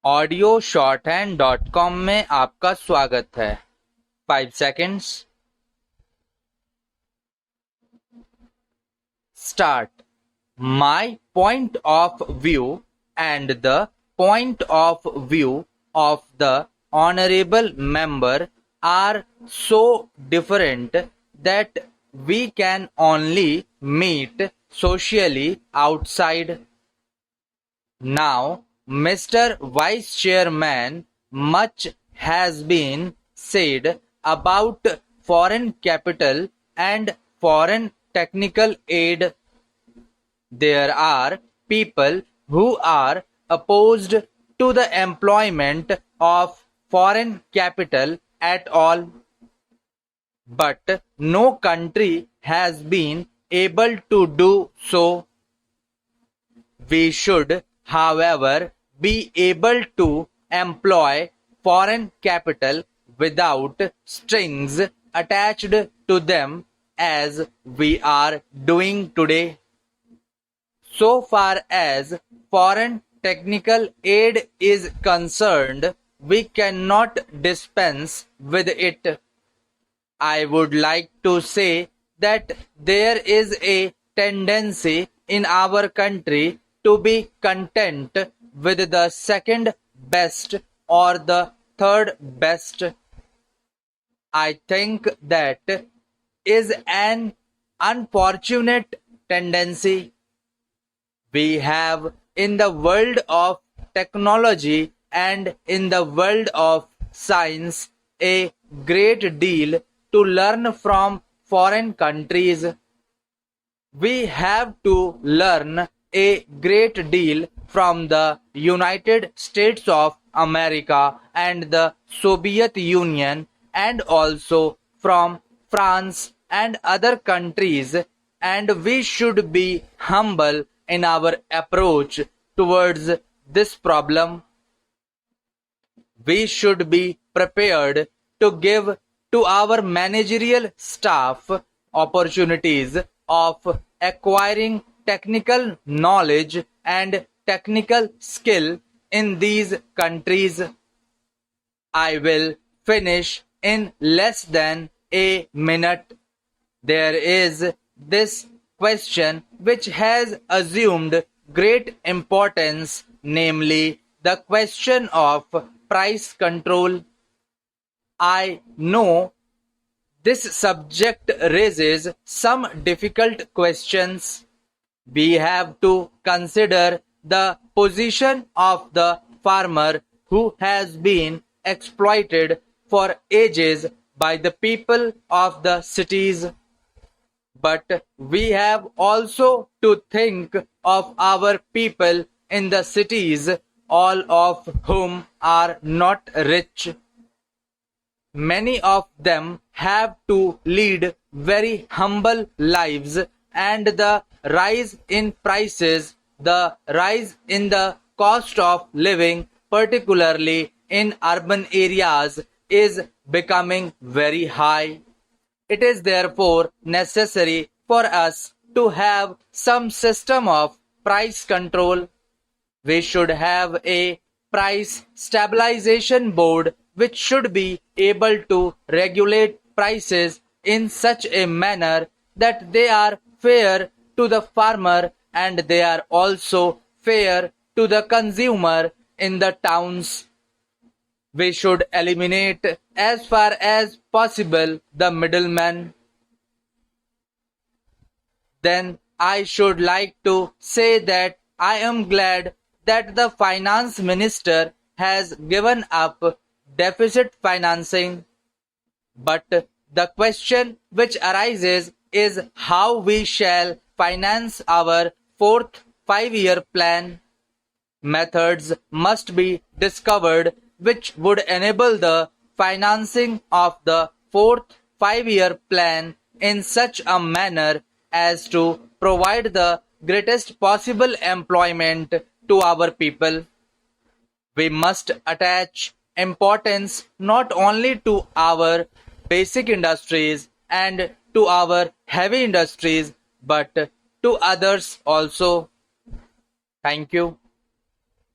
Audio shorthand.com में आपका स्वागत है। 5 seconds. Start. My point of view and the point of view of the honorable member are so different that we can only meet socially outside. Now, Mr. Vice Chairman, much has been said about foreign capital and foreign technical aid. There are people who are opposed to the employment of foreign capital at all. But no country has been able to do so. We should, however, be able to employ foreign capital without strings attached to them as we are doing today. So far as foreign technical aid is concerned, we cannot dispense with it. I would like to say that there is a tendency in our country to be content with the second best or the third best. I think that is an unfortunate tendency. We have in the world of technology and in the world of science a great deal to learn from foreign countries. We have to learn a great deal from the United States of America and the Soviet Union, and also from France and other countries, and we should be humble in our approach towards this problem. We should be prepared to give to our managerial staff opportunities of acquiring technical knowledge and technical skill in these countries. I will finish in less than a minute. There is this question which has assumed great importance, namely the question of price control. I know this subject raises some difficult questions. We have to consider the position of the farmer who has been exploited for ages by the people of the cities. But we have also to think of our people in the cities, all of whom are not rich. Many of them have to lead very humble lives, and the rise in prices, the rise in the cost of living, particularly in urban areas, is becoming very high. It is therefore necessary for us to have some system of price control. We should have a price stabilization board which should be able to regulate prices in such a manner that they are fair to the farmer and they are also fair to the consumer in the towns. We should eliminate as far as possible the middleman. Then I should like to say that I am glad that the finance minister has given up deficit financing. But the question which arises is how we shall finance our fourth 5-year plan. Methods must be discovered which would enable the financing of the fourth 5-year plan in such a manner as to provide the greatest possible employment to our people. We must attach importance not only to our basic industries and to our heavy industries but to others also. Thank you.